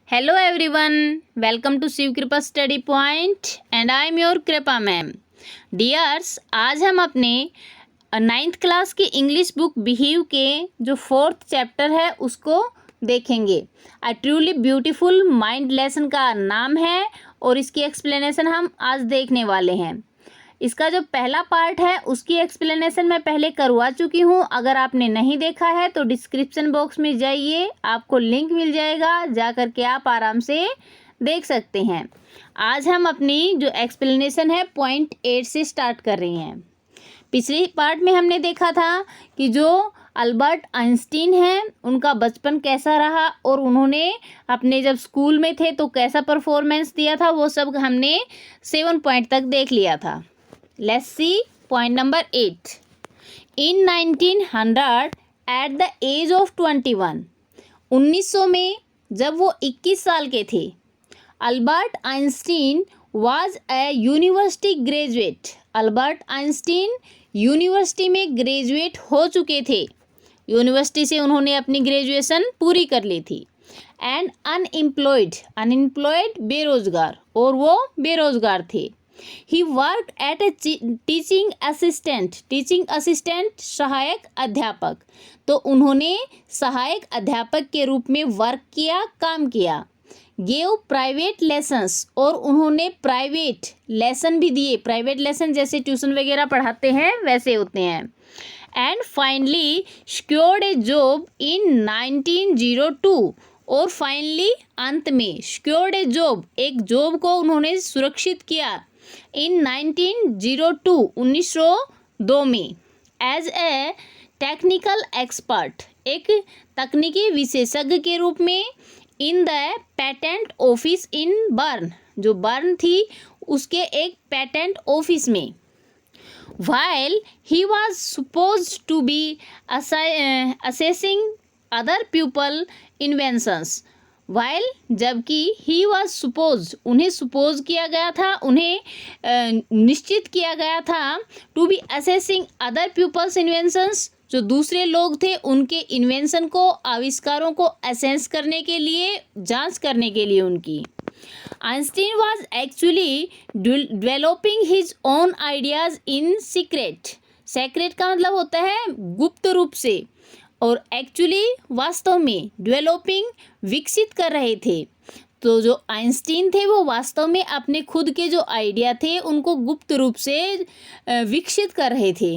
Hello everyone, welcome to Shiv कृपा study point and I am your कृपा ma'am. Dears, आज हम अपने 9th क्लास की इंग्लिश बुक बिहीव के जो 4th चैप्टर है उसको देखेंगे। A truly beautiful mind lesson का नाम है और इसकी एक्सप्लेनेशन हम आज देखने वाले हैं। इसका जो पहला पार्ट है उसकी एक्सप्लेनेशन मैं पहले करवा चुकी हूँ। अगर आपने नहीं देखा है तो डिस्क्रिप्शन बॉक्स में जाइए, आपको लिंक मिल जाएगा, जा कर के आप आराम से देख सकते हैं। आज हम अपनी जो एक्सप्लेनेशन है पॉइंट 8 से स्टार्ट कर रहे हैं। पिछले पार्ट में हमने देखा था कि जो अल्बर्ट आइंस्टीन हैं उनका बचपन कैसा रहा और उन्होंने अपने जब स्कूल में थे तो कैसा परफॉर्मेंस दिया था, वो सब हमने 7 पॉइंट तक देख लिया था। Let's see point number 8. In 1900, at the age of 21, 1900 में जब वो 21 साल के थे, Albert Einstein was a university graduate. Albert Einstein university में ग्रेजुएट हो चुके थे। यूनिवर्सिटी से उन्होंने अपनी ग्रेजुएशन पूरी कर ली थी। एंड अनएम्प्लॉयड बेरोजगार, और वो बेरोजगार थे। He work at a teaching assistant सहायक अध्यापक, तो उन्होंने सहायक अध्यापक के रूप में वर्क किया, काम किया। गेव प्राइवेट लेसन्स, और उन्होंने प्राइवेट लेसन भी दिए। प्राइवेट लेसन जैसे ट्यूशन वगैरह पढ़ाते हैं वैसे होते हैं। And finally secured A job in 1902, और फाइनली अंत में सिक्योर्ड ए जॉब, एक जॉब को उन्होंने सुरक्षित किया इन 1902 1902 में। एज ए टेक्निकल एक्सपर्ट, एक तकनीकी विशेषज्ञ के रूप में। In the patent office in burn, जो बर्न थी उसके एक पेटेंट ऑफिस में। While he was supposed to be assessing other people inventions, while जबकि he was supposed, उन्हें suppose किया गया था, उन्हें निश्चित किया गया था to be assessing other people's inventions, जो दूसरे लोग थे उनके इन्वेंशन को, आविष्कारों को असेंस करने के लिए, जांच करने के लिए उनकी। Einstein was actually developing his own ideas in secret. Secret का मतलब होता है गुप्त रूप से, और एक्चुअली वास्तव में, डेवलपिंग विकसित कर रहे थे। तो जो आइंस्टीन थे वो वास्तव में अपने खुद के जो आइडिया थे उनको गुप्त रूप से विकसित कर रहे थे।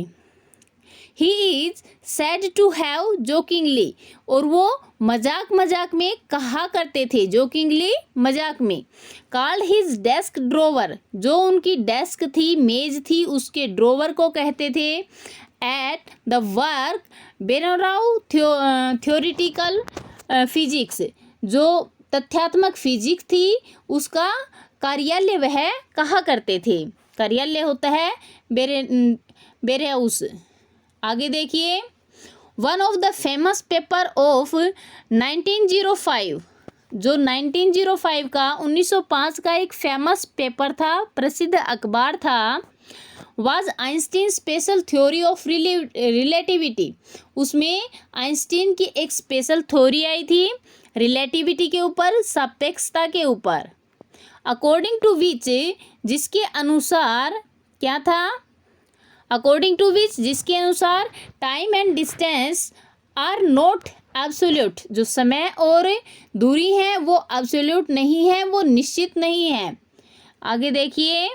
He is said to have jokingly, और वो मजाक में कहा करते थे, जोकिंगली मजाक में। कॉल्ड हिज डेस्क ड्रोवर, जो उनकी डेस्क थी, मेज थी, उसके ड्रोवर को कहते थे। एट द वर्क बेनराउ थ्योरिटिकल फिजिक्स, जो तथ्यात्मक फिजिक्स थी उसका कार्यालय वह कहा करते थे। कार्यालय होता है बेरेउस। आगे देखिए, one of the famous paper of 1905, जो 1905 का 1905 का एक फेमस पेपर था, प्रसिद्ध अखबार था, was Einstein special theory of relativity. उसमें आइंस्टीन की एक स्पेशल थ्योरी आई थी रिलेटिविटी के ऊपर, सापेक्षता के ऊपर। अकॉर्डिंग टू विच, जिसके अनुसार क्या था, अकॉर्डिंग टू विच जिसके अनुसार time and distance are not absolute, जो समय और दूरी है वो एब्सोल्यूट नहीं है, वो निश्चित नहीं है। आगे देखिए,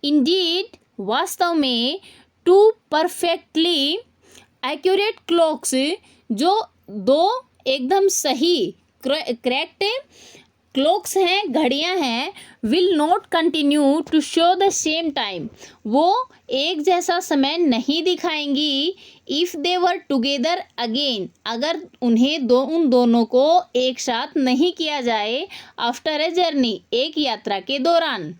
इंडीड वास्तव में, टू परफेक्टली एक्यूरेट क्लॉक्स, जो दो एकदम सही करेक्ट क्लॉक्स हैं, घड़ियां हैं, will not continue to show the same time, वो एक जैसा समय नहीं दिखाएंगी। If they were together again, अगर उन्हें उन दोनों को एक साथ नहीं किया जाए। आफ्टर ए जर्नी, एक यात्रा के दौरान।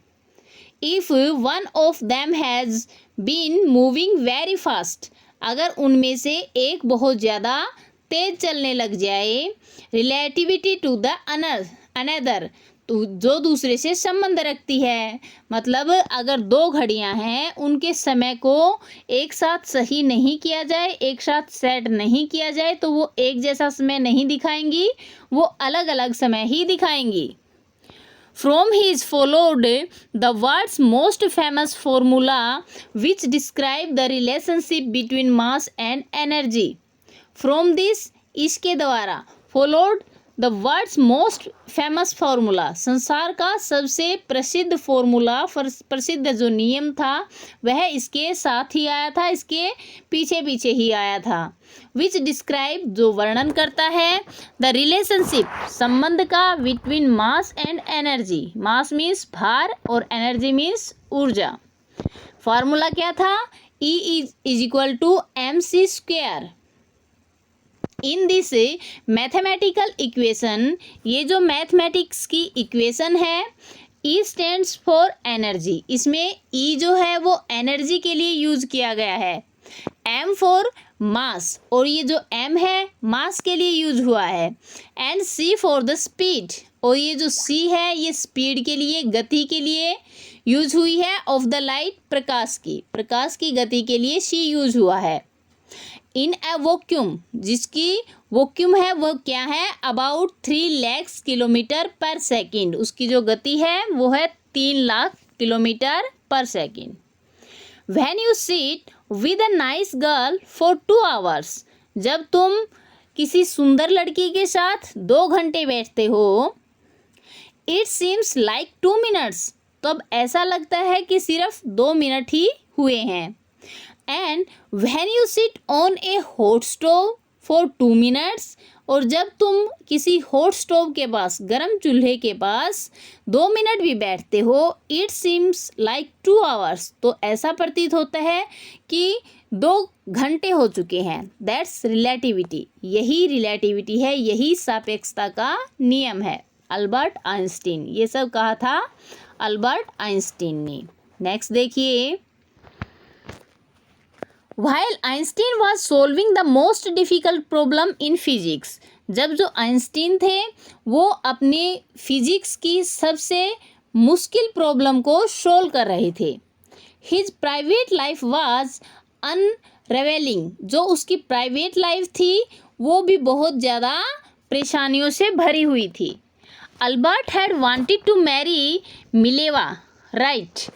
If one of them has been moving very fast, अगर उनमें से एक बहुत ज़्यादा तेज चलने लग जाए। रिलेटिविटी टू द अनदर, जो दूसरे से संबंध रखती है। मतलब अगर दो घड़ियां हैं, उनके समय को एक साथ सही नहीं किया जाए, एक साथ सेट नहीं किया जाए, तो वो एक जैसा समय नहीं दिखाएंगी, वो अलग अलग समय ही दिखाएंगी। From his followed the world's most famous formula which describe the relationship between mass and energy. From this, इसके द्वारा followed the world's most famous formula, संसार का सबसे प्रसिद्ध फार्मूला, प्रसिद्ध जो नियम था वह इसके साथ ही आया था, इसके पीछे पीछे ही आया था। विच डिस्क्राइब, जो वर्णन करता है, द रिलेशनशिप, संबंध का, between mass and energy. Mass means भार और एनर्जी मीन्स ऊर्जा। फार्मूला क्या था? E is equal to mc square. In this mathematical equation, ये जो मैथमेटिक्स की इक्वेशन है, E स्टैंड्स फॉर एनर्जी, इसमें E जो है वो एनर्जी के लिए यूज किया गया है। M फॉर मास, और ये जो M है मास के लिए यूज हुआ है। And C for the speed, और ये जो C है ये स्पीड के लिए, गति के लिए यूज हुई है। ऑफ द लाइट, प्रकाश की गति के लिए C यूज हुआ है। इन ए वोक्यूम, जिसकी वोक्यूम है वो क्या है? अबाउट 3 लाख किलोमीटर पर सेकेंड, उसकी जो गति है वो है 3 लाख किलोमीटर पर second. When you sit with a nice girl for 2 hours, जब तुम किसी सुंदर लड़की के साथ 2 घंटे बैठते हो, इट सीम्स लाइक 2 मिनट्स, तो अब ऐसा लगता है कि सिर्फ 2 मिनट ही हुए हैं। And when you sit on A hot stove for 2 minutes, और जब तुम किसी हॉट स्टोव के पास, गर्म चूल्हे के पास 2 मिनट भी बैठते हो, इट सीम्स लाइक 2 आवर्स, तो ऐसा प्रतीत होता है कि 2 घंटे हो चुके हैं। दैट्स रिलेटिविटी, यही रिलेटिविटी है, यही सापेक्षता का नियम है। अल्बर्ट आइंस्टीन, ये सब कहा था अल्बर्ट आइंस्टीन ने। नेक्स्ट देखिए, While Einstein was solving the most difficult problem in physics, जब जो आइंस्टीन थे वो अपने फिजिक्स की सबसे मुश्किल प्रॉब्लम को सोल्व कर रहे थे, His private life was unraveling, जो उसकी प्राइवेट लाइफ थी वो भी बहुत ज़्यादा परेशानियों से भरी हुई थी। Albert had wanted to marry Mileva, right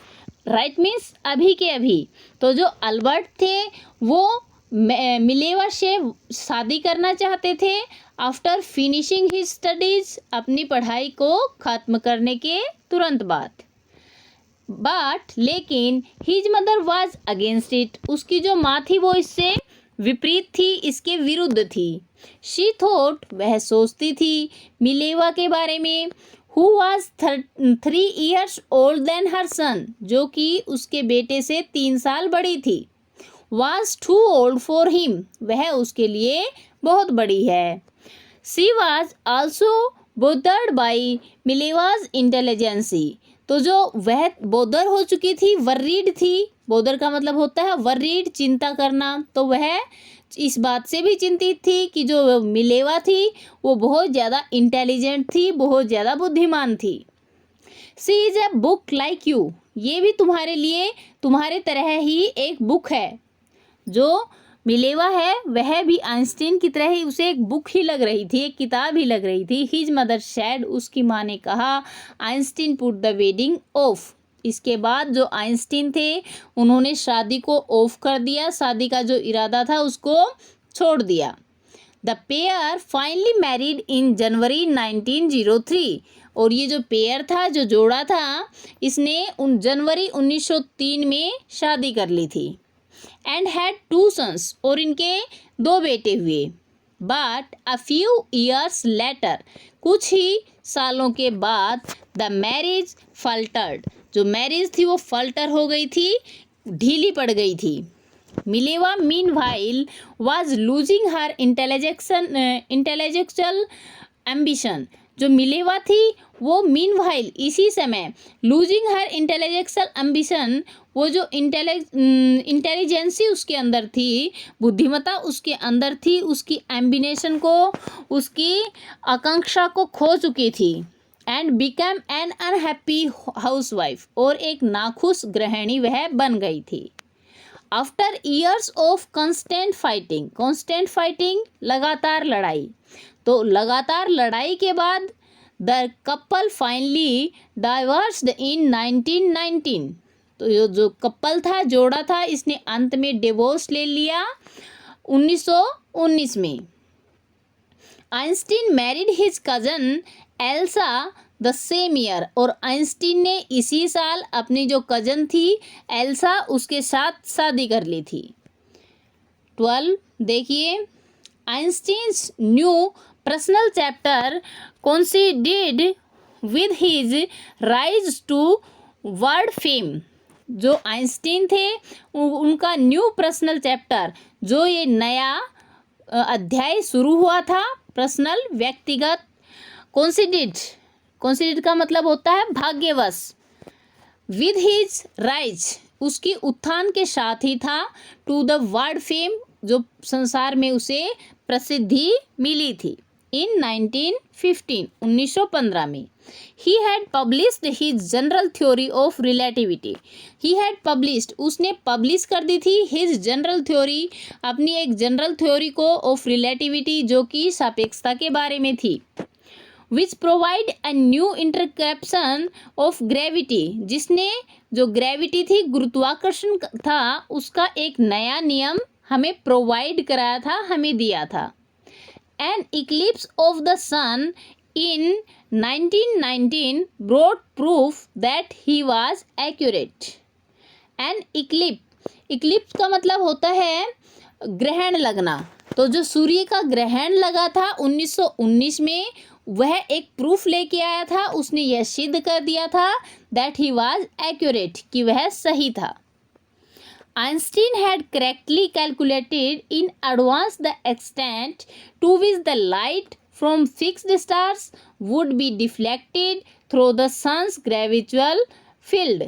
means अभी के अभी, तो जो अल्बर्ट थे वो मिलेवा से शादी करना चाहते थे। आफ्टर फिनिशिंग हिज स्टडीज, अपनी पढ़ाई को ख़त्म करने के तुरंत बाद। बट लेकिन his mother was against it, उसकी जो माँ थी वो इससे विपरीत थी, इसके विरुद्ध थी। शी थॉट, वह सोचती थी मिलेवा के बारे में, who was 3 years old than her son, जो कि उसके बेटे से 3 साल बड़ी थी। Was too old for him, वह उसके लिए बहुत बड़ी है। She was also bothered by Mileva's intelligence, तो जो वह बोदर हो चुकी थी, वर्रीड थी, बोदर का मतलब होता है वर्रीड, चिंता करना, तो वह इस बात से भी चिंतित थी कि जो मिलेवा थी वो बहुत ज़्यादा इंटेलिजेंट थी, बहुत ज़्यादा बुद्धिमान थी। She is a book like you, ये भी तुम्हारे लिए, तुम्हारे तरह ही एक बुक है। जो मिलेवा है वह भी आइंस्टीन की तरह ही, उसे एक बुक ही लग रही थी, एक किताब ही लग रही थी। हिज मदर सैड, उसकी माँ ने कहा, Einstein put the wedding of, इसके बाद जो आइंस्टीन थे उन्होंने शादी को ऑफ कर दिया, शादी का जो इरादा था उसको छोड़ दिया। The pair finally married in January 1903, और ये जो पेयर था, जो जोड़ा था, इसने जनवरी 1903 में शादी कर ली थी। एंड हैड 2 सन्स, और इनके 2 बेटे हुए। But a few years later, कुछ ही सालों के बाद, द मैरिज फल्टर्ड, जो मैरिज थी वो फल्टर हो गई थी, ढीली पड़ गई थी। Mileva meanwhile was losing her intellectual ambition, जो मिलेवा थी वो मीनवाइल इसी समय लूजिंग हर इंटेलेक्चुअल एम्बिशन, वो जो इंटेलिजेंसी उसके अंदर थी, बुद्धिमत्ता उसके अंदर थी, उसकी एम्बिनेशन को, उसकी आकांक्षा को खो चुकी थी। And become an unhappy housewife, और एक नाखुश गृहिणी वह बन गई थी। After years of constant fighting लगातार लड़ाई, तो लगातार लड़ाई के बाद the couple finally divorced in 1919, तो जो कपल था, जोड़ा था, इसने अंत में डिवोर्स ले लिया 1919 में। Einstein married his cousin Elsa the same year, और आइंस्टीन ने इसी साल अपनी जो कजन थी एल्सा, उसके साथ शादी कर ली थी। 12 देखिए, Einstein's new personal chapter coincided with his rise to world fame, जो आइंस्टीन थे उनका न्यू पर्सनल चैप्टर, जो ये नया अध्याय शुरू हुआ था, पर्सनल व्यक्तिगत, कोइंसिडेड का मतलब होता है भाग्यवश, विद हिज राइज उसकी उत्थान के साथ ही था, टू द वर्ल्ड फेम जो संसार में उसे प्रसिद्धि मिली थी। इन 1915 में he had published his general theory of relativity, he had published उसने पब्लिश कर दी थी हिज जनरल थ्योरी अपनी एक जनरल थ्योरी को, ऑफ रिलेटिविटी जो कि सापेक्षता के बारे में थी, which provide a new interception of gravity जिसने जो ग्रेविटी थी गुरुत्वाकर्षण था उसका एक नया नियम हमें प्रोवाइड कराया था, हमें दिया था। An eclipse of the sun in 1919 brought proof that he was accurate. An eclipse का मतलब होता है ग्रहण लगना, तो जो सूर्य का ग्रहण लगा था 1919 में वह एक प्रूफ लेके आया था, उसने यह सिद्ध कर दिया था दैट ही वाज एक्यूरेट कि वह सही था। Einstein had correctly calculated in advance the extent to which the light from fixed stars would be deflected through the sun's gravitational field.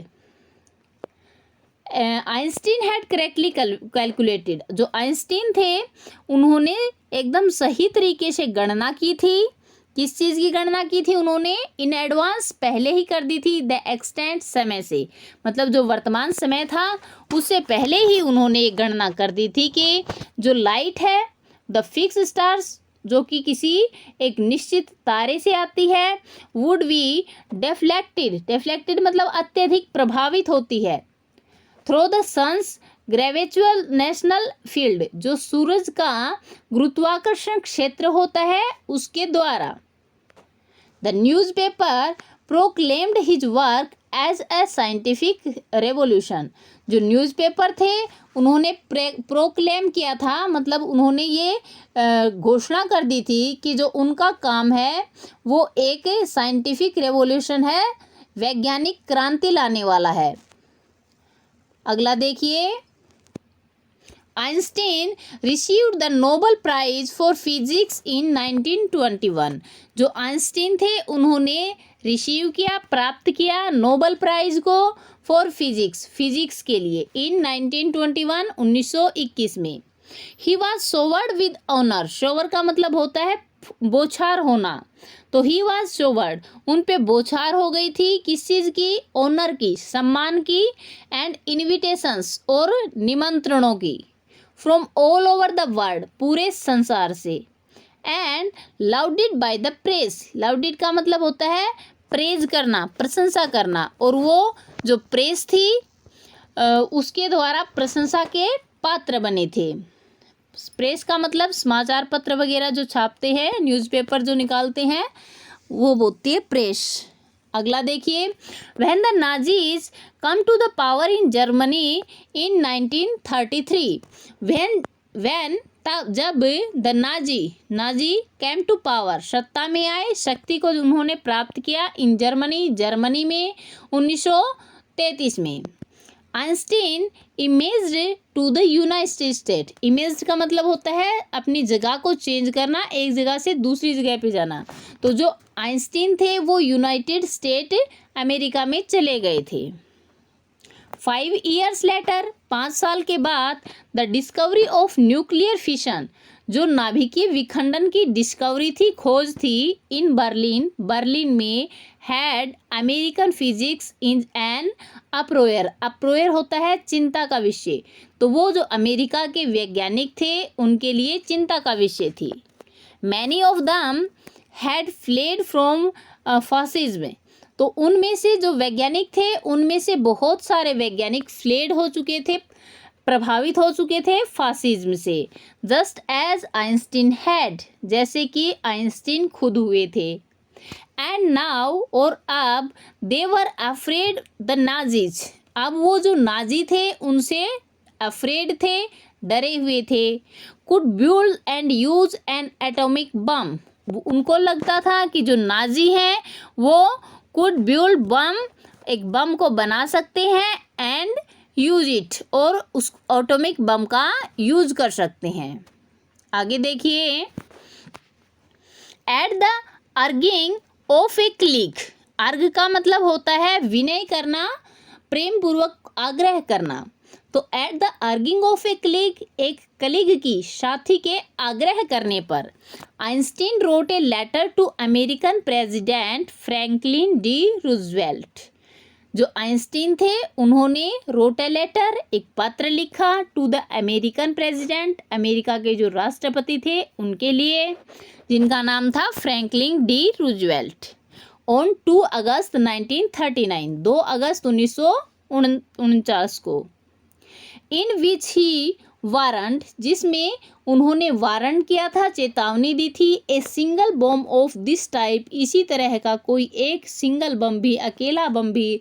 Einstein had correctly calculated, जो Einstein थे उन्होंने एकदम सही तरीके से गणना की थी। किस चीज़ की गणना की थी उन्होंने? इन एडवांस, पहले ही कर दी थी, द एक्सटेंट समय से, मतलब जो वर्तमान समय था उससे पहले ही उन्होंने गणना कर दी थी कि जो लाइट है द फिक्स स्टार्स जो कि किसी एक निश्चित तारे से आती है, वुड बी डेफ्लेक्टेड मतलब अत्यधिक प्रभावित होती है, through the sun's gravitational field जो सूरज का गुरुत्वाकर्षण क्षेत्र होता है उसके द्वारा। The newspaper proclaimed his work as a scientific revolution, जो न्यूज़पेपर थे उन्होंने प्रोक्लेम किया था, मतलब उन्होंने ये घोषणा कर दी थी कि जो उनका काम है वो एक साइंटिफिक रेवोल्यूशन है, वैज्ञानिक क्रांति लाने वाला है। अगला देखिए, Einstein received the Nobel prize for physics in 1921, जो आइंस्टीन थे उन्होंने रिसीव किया, प्राप्त किया नोबेल प्राइज को फॉर फिजिक्स के लिए इन 1921 में। He was showered with honour, shower का मतलब होता है बौछार होना, तो ही वॉज शोवर्ड उन पे बौछार हो गई थी, किस चीज़ की? ऑनर की, सम्मान की, एंड इनविटेशंस और निमंत्रणों की, from all over the world पूरे संसार से, एंड लाउडेड बाय द प्रेस, लाउडेड का मतलब होता है प्रेज करना, प्रशंसा करना, और वो जो प्रेस थी उसके द्वारा प्रशंसा के पात्र बने थे। प्रेस का मतलब समाचार पत्र वगैरह जो छापते हैं, न्यूज़पेपर जो निकालते हैं वो बोलती है प्रेस। अगला देखिए, when the Nazis come to the power in Germany in 1933, when जब the Nazi came to power सत्ता में आए, शक्ति को उन्होंने प्राप्त किया इन जर्मनी में 1933 में। Einstein imaged to the United State, image का मतलब होता है अपनी जगह को चेंज करना, एक जगह से दूसरी जगह पे जाना, तो जो आइंस्टीन थे वो यूनाइटेड स्टेट अमेरिका में चले गए थे। 5 years लेटर, 5 साल के बाद, the discovery of nuclear fission, जो नाभिकीय विखंडन की डिस्कवरी थी, खोज थी, इन बर्लिन में had American physics in an uproar होता है चिंता का विषय, तो वो जो अमेरिका के वैज्ञानिक थे उनके लिए चिंता का विषय थी। Many of them had fled from fascism, तो उनमें से जो वैज्ञानिक थे उनमें से बहुत सारे वैज्ञानिक फ्लेड हो चुके थे, प्रभावित हो चुके थे फासिज्म से। जस्ट एज आइंस्टीन हैड, जैसे कि आइंस्टीन खुद हुए थे। एंड नाउ, और अब, दे वर अफ्रेड द नाजीज, अब वो जो नाजी थे उनसे अफ्रेड थे, डरे हुए थे। Could build and use N atomic bomb, उनको लगता था कि जो नाजी हैं वो कुड बिल्ड बम, एक बम को बना सकते हैं, एंड यूज इट, और उस एटॉमिक बम का यूज कर सकते हैं। आगे देखिए, at the urging of a click, urge का मतलब होता है विनय करना, प्रेम पूर्वक आग्रह करना, तो at the urging of a click, एक कलीग की, साथी के आग्रह करने पर, Einstein wrote a letter to American president Franklin D Roosevelt, जो आइंस्टीन थे उन्होंने रोट ए लेटर, एक पत्र लिखा, to the American president, America के जो राष्ट्रपति थे उनके लिए, जिनका नाम था Franklin D Roosevelt, on 2 August 1939, 2 अगस्त 1949 को। इन विच ही वारंट, जिसमें उन्होंने वारंट किया था, चेतावनी दी थी, a single bomb of this type, इसी तरह का कोई एक सिंगल बम भी, अकेला बम भी,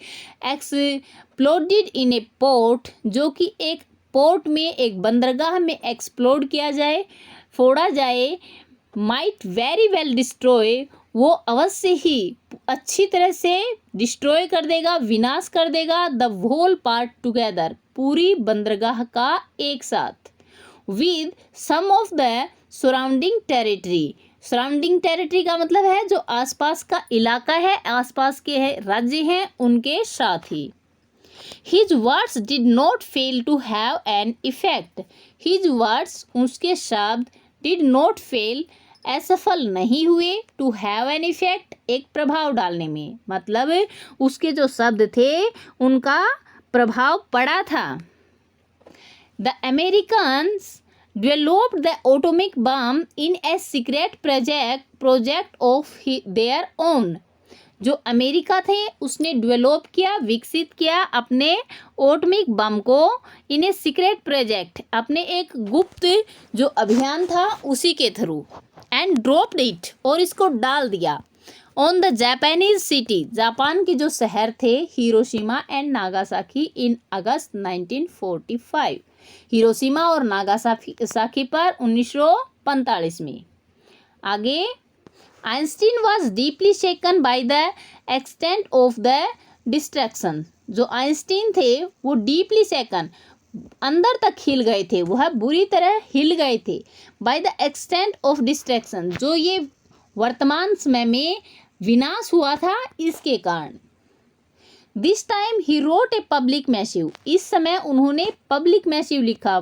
एक्सप्लोडेड इन ए पोर्ट, जो कि एक पोर्ट में, एक बंदरगाह में एक्सप्लोड किया जाए, फोड़ा जाए, माइट वेरी वेल डिस्ट्रॉय, वो अवश्य ही अच्छी तरह से डिस्ट्रॉय कर देगा, विनाश कर देगा, द होल पार्ट टुगेदर, पूरी बंदरगाह का एक साथ, with some of the surrounding territory, surrounding territory का मतलब है जो आसपास का इलाका है, आसपास के है राज्य हैं, उनके साथ ही। His words did not fail to have an effect. His words, उसके शब्द, did not fail, असफल नहीं हुए, to have an effect, एक प्रभाव डालने में, मतलब उसके जो शब्द थे उनका प्रभाव पड़ा था। The Americans developed the atomic bomb in a secret project of their own. जो अमेरिका थे उसने डेवलप किया, विकसित किया अपने एटॉमिक बम को, इन ए सीक्रेट प्रोजेक्ट, अपने एक गुप्त जो अभियान था उसी के थ्रू, एंड ड्रॉप्ड इट, और इसको डाल दिया, on the Japanese city, Japan के जो शहर थे, Hiroshima and Nagasaki, in August 1945, Hiroshima और नागासाकी पर 1945 में। आगे, Einstein was deeply shaken by the extent of the distraction, जो आइंस्टीन थे वो डीपली शेकन, अंदर तक हिल गए थे, वह बुरी तरह हिल गए थे, by the extent of distraction, जो ये वर्तमान समय में विनाश हुआ था इसके कारण। This time he wrote a public massive, इस समय उन्होंने पब्लिक मैसिव लिखा,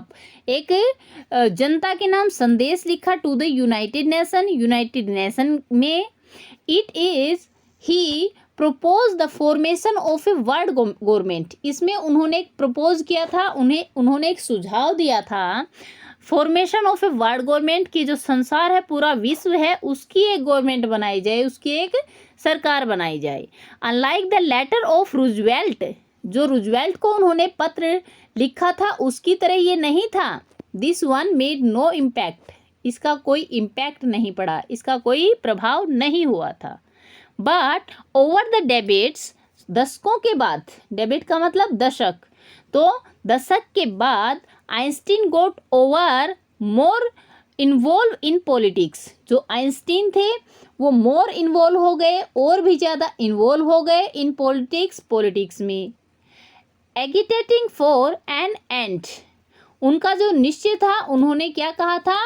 एक जनता के नाम संदेश लिखा, टू द यूनाइटेड नेशन में। It is he propose the formation of a world government, इसमें उन्होंने एक प्रपोज किया था, उन्होंने एक सुझाव दिया था, formation of a world government की, जो संसार है, पूरा विश्व है, उसकी एक गवर्नमेंट बनाई जाए, उसकी एक सरकार बनाई जाए। Unlike the letter of Roosevelt, जो रूजवेल्ट को उन्होंने पत्र लिखा था उसकी तरह ये नहीं था। This one made no impact, इसका कोई इम्पैक्ट नहीं पड़ा, इसका कोई प्रभाव नहीं हुआ था। बट ओवर द डेबेट्स, दशकों के बाद, डेबेट का मतलब दशक, तो दशक के बाद Einstein got over more involve in politics, जो आइंस्टीन थे वो मोर इन्वॉल्व हो गए, और भी ज़्यादा इन्वॉल्व हो गए इन पॉलिटिक्स में। एगिटेटिंग फॉर एन एंड, उनका जो निश्चय था, उन्होंने क्या कहा था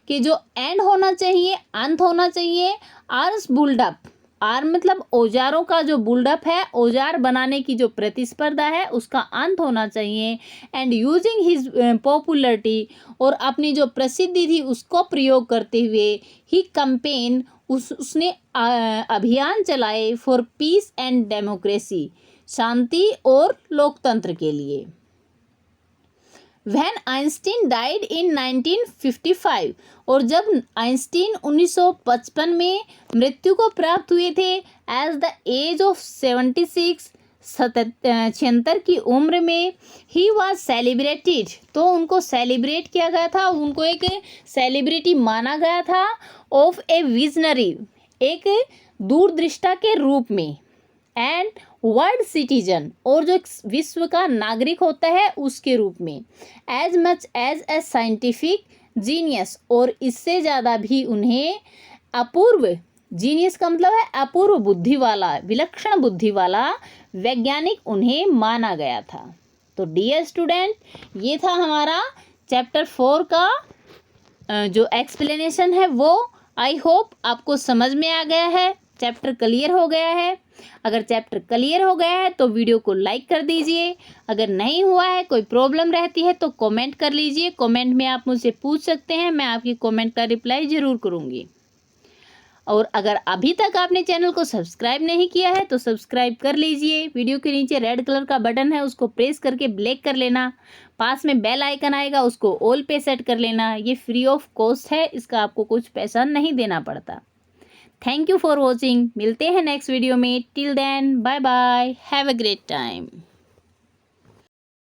कि जो एंड होना चाहिए, अंत होना चाहिए, आर्स बुल्डअप, आर्म मतलब औजारों का जो बुल्डअप है, औजार बनाने की जो प्रतिस्पर्धा है उसका अंत होना चाहिए। एंड यूजिंग हिज पॉपुलरिटी, और अपनी जो प्रसिद्धि थी उसको प्रयोग करते हुए ही कंपेन, उसने अभियान चलाए फॉर पीस एंड डेमोक्रेसी, शांति और लोकतंत्र के लिए। When आइंस्टीन डाइड इन 1955, और जब आइंस्टीन 1955 में मृत्यु को प्राप्त हुए थे एज द एज ऑफ 76, 76 की उम्र में, ही वॉज सेलिब्रेटेड, तो उनको सेलिब्रेट किया गया था, उनको एक सेलिब्रिटी माना गया था, ऑफ ए विजनरी, एक दूरदृष्टा के रूप में, एंड वर्ल्ड सिटीजन, और जो विश्व का नागरिक होता है उसके रूप में, as much as a scientific genius, और इससे ज़्यादा भी उन्हें अपूर्व, जीनियस का मतलब है अपूर्व बुद्धि वाला, विलक्षण बुद्धि वाला वैज्ञानिक उन्हें माना गया था। तो डियर स्टूडेंट, ये था हमारा चैप्टर 4 का जो एक्सप्लेनेशन है वो। आई होप आपको समझ में आ गया है, चैप्टर क्लियर हो गया है। अगर चैप्टर क्लियर हो गया है तो वीडियो को लाइक कर दीजिए। अगर नहीं हुआ है, कोई प्रॉब्लम रहती है तो कमेंट कर लीजिए। कमेंट में आप मुझसे पूछ सकते हैं, मैं आपकी कमेंट का रिप्लाई ज़रूर करूँगी। और अगर अभी तक आपने चैनल को सब्सक्राइब नहीं किया है तो सब्सक्राइब कर लीजिए। वीडियो के नीचे रेड कलर का बटन है, उसको प्रेस करके ब्लैक कर लेना। पास में बेल आइकन आएगा, उसको ऑल पे सेट कर लेना। ये फ्री ऑफ कॉस्ट है, इसका आपको कुछ पैसा नहीं देना पड़ता। Thank you for watching. मिलते हैं नेक्स्ट वीडियो में। Till then bye bye, have a great time.